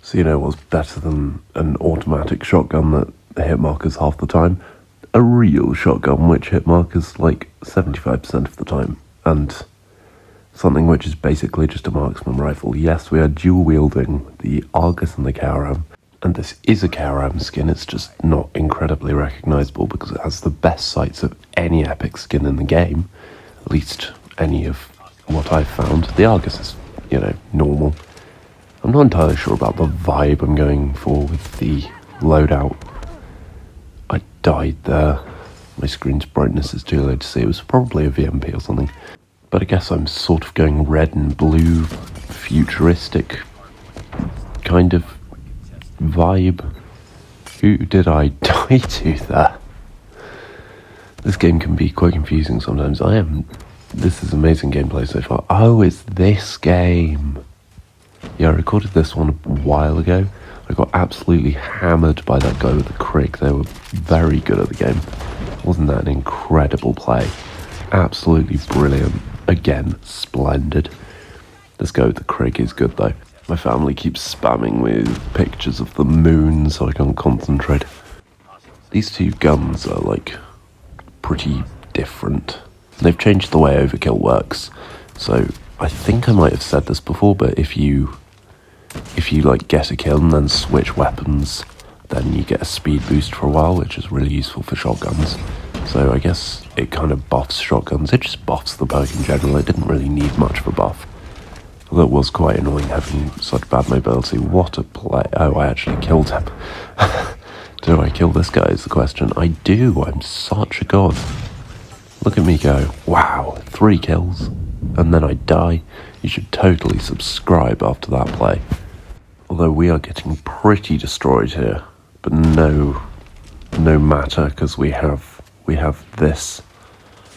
So you know what's better than an automatic shotgun that hit markers half the time? A real shotgun which hit markers like 75% of the time, and something which is basically just a marksman rifle. Yes, we are dual wielding the Argus and the KRM, and this is a KRM skin. It's just not incredibly recognisable because it has the best sights of any epic skin in the game, at least any of what I've found. The Argus is, normal. I'm not entirely sure about the vibe I'm going for with the loadout. I died there. My screen's brightness is too low to see. It was probably a VMP or something. But I guess I'm sort of going red and blue, futuristic kind of vibe. Who did I die to there? This game can be quite confusing sometimes. This is amazing gameplay so far. Oh, it's this game. Yeah, I recorded this one a while ago. I got absolutely hammered by that guy with the Krig. They were very good at the game. Wasn't that an incredible play? Absolutely brilliant. Again, splendid. This guy with the Krig is good though. My family keeps spamming with pictures of the moon so I can't concentrate. These two guns are like pretty different. They've changed the way overkill works. So I think I might have said this before, but if you like get a kill and then switch weapons, then you get a speed boost for a while, which is really useful for shotguns. So I guess it kind of buffs shotguns. It just buffs the perk in general. It didn't really need much of a buff. Although it was quite annoying having such bad mobility. What a play. Oh, I actually killed him. Do I kill this guy is the question. I do. I'm such a god. Look at me go. Wow, 3 kills. And then I die. You should totally subscribe after that play. Although we are getting pretty destroyed here. But no matter, because we have this.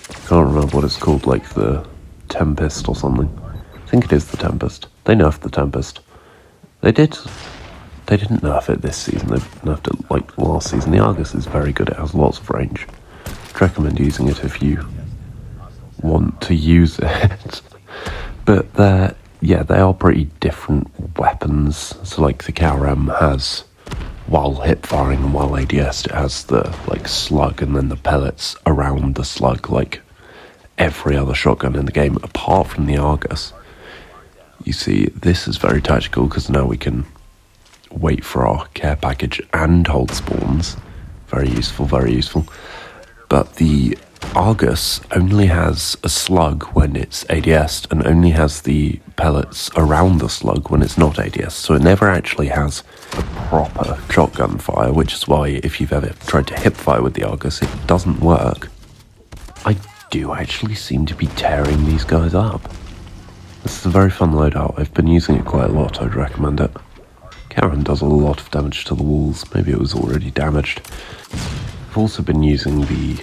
I can't remember what it's called, like the Tempest or something. I think it is the Tempest. They nerfed the Tempest. They didn't nerf it this season. They nerfed it like last season. The Argus is very good. It has lots of range. I'd recommend using it if you want to use it. But they are pretty different weapons. So like the KRM has, while hip firing and while ADS, it has the like slug and then the pellets around the slug like every other shotgun in the game apart from the Argus. You see, this is very tactical because now we can wait for our care package and hold spawns. Very useful, very useful. But the Argus only has a slug when it's ADS'd and only has the pellets around the slug when it's not ADS. So it never actually has a proper shotgun fire, which is why if you've ever tried to hip fire with the Argus, it doesn't work. I do actually seem to be tearing these guys up. This is a very fun loadout. I've been using it quite a lot. I'd recommend it. Karen does a lot of damage to the walls. Maybe it was already damaged. I've also been using the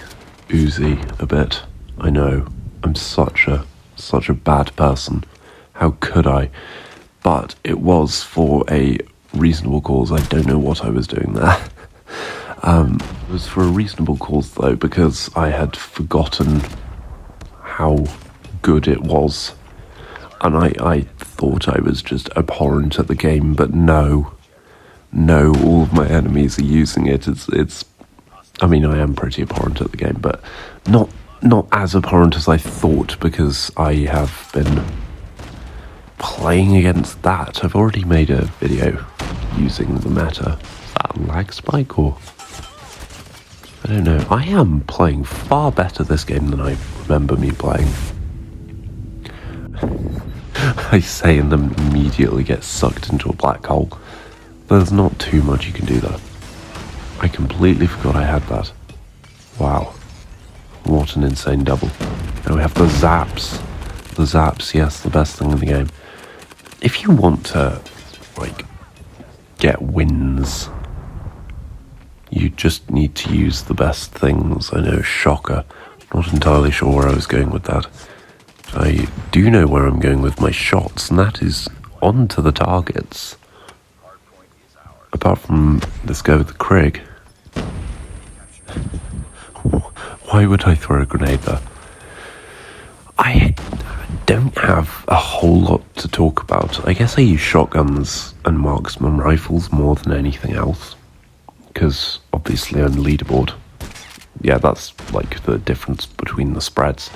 Uzi a bit. I know, I'm such a bad person. How could I? But it was for a reasonable cause. I don't know what I was doing there. It was for a reasonable cause though, because I had forgotten how good it was. And I thought I was just abhorrent at the game, but no, all of my enemies are using it. I mean, I am pretty abhorrent at the game, but not as abhorrent as I thought, because I have been playing against that. I've already made a video using the meta. Is that a lag spike, or? I don't know. I am playing far better this game than I remember me playing. I say and then immediately get sucked into a black hole. There's not too much you can do there. I completely forgot I had that. Wow. What an insane double. Now we have the zaps. The zaps, yes, the best thing in the game. If you want to, like, get wins, you just need to use the best things. I know, shocker. Not entirely sure where I was going with that. I do know where I'm going with my shots, and that is onto the targets. Apart from this guy with the Krig. Why would I throw a grenade there? don't have a whole lot to talk about. I guess I use shotguns and marksman rifles more than anything else, because obviously I'm leaderboard. Yeah, that's like the difference between the spreads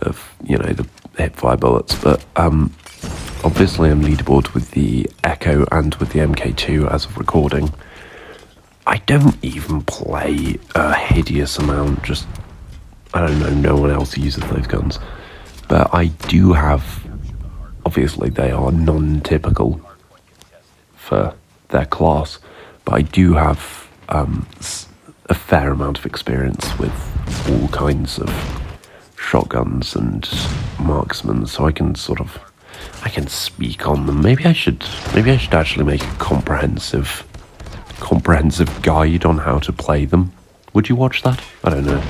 of, the hipfire bullets. But obviously I'm leaderboard with the Echo and with the MK2 as of recording. I don't even play a hideous amount, just, I don't know, no one else uses those guns. But I do have, obviously they are non-typical for their class, but I do have a fair amount of experience with all kinds of shotguns and marksmen, so I can speak on them. Maybe I should actually make a comprehensive guide on how to play them. Would you watch that? I don't know.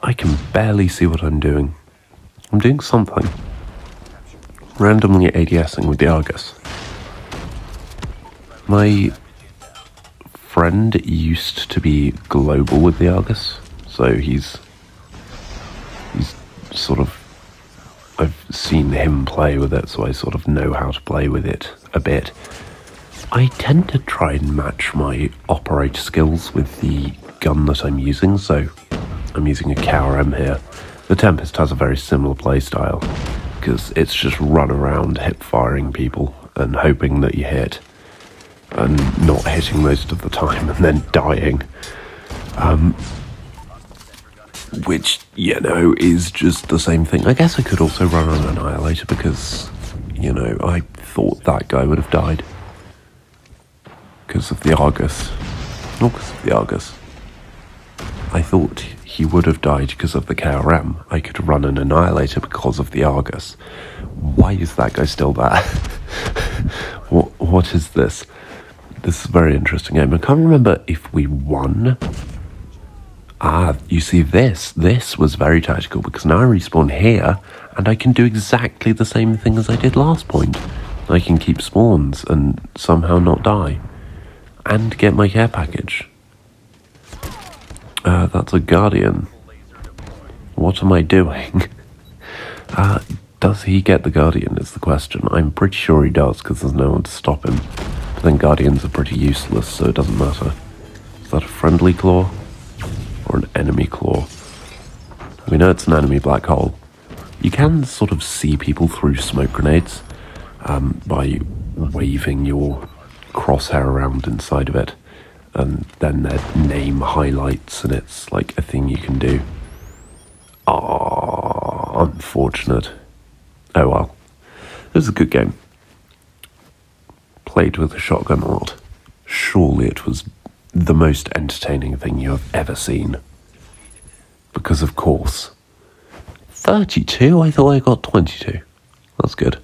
I can barely see what I'm doing. I'm doing something. Randomly ADSing with the Argus. My friend used to be global with the Argus, so he's sort of, I've seen him play with it, so I sort of know how to play with it a bit. I tend to try and match my operator skills with the gun that I'm using, so I'm using a KRM here. The Tempest has a very similar playstyle, because it's just run around hip-firing people and hoping that you hit, and not hitting most of the time and then dying. Which, is just the same thing. I guess I could also run an Annihilator because, I thought that guy would have died. Because of the Argus. Not because of the Argus. I thought he would have died because of the KRM. I could run an Annihilator because of the Argus. Why is that guy still there? What is this? This is a very interesting game. I can't remember if we won. You see this was very tactical, because now I respawn here and I can do exactly the same thing as I did last point. I can keep spawns and somehow not die. And get my care package. That's a Guardian. What am I doing? Does he get the Guardian is the question. I'm pretty sure he does, because there's no one to stop him. But then Guardians are pretty useless, so it doesn't matter. Is that a friendly claw? Or an enemy claw? We know it's an enemy black hole. You can sort of see people through smoke grenades by waving your crosshair around inside of it, and then their name highlights, and it's like a thing you can do. Unfortunate. Oh well. It was a good game. Played with a shotgun a lot. Surely it was the most entertaining thing you have ever seen. Because of course. 32? I thought I got 22. That's good.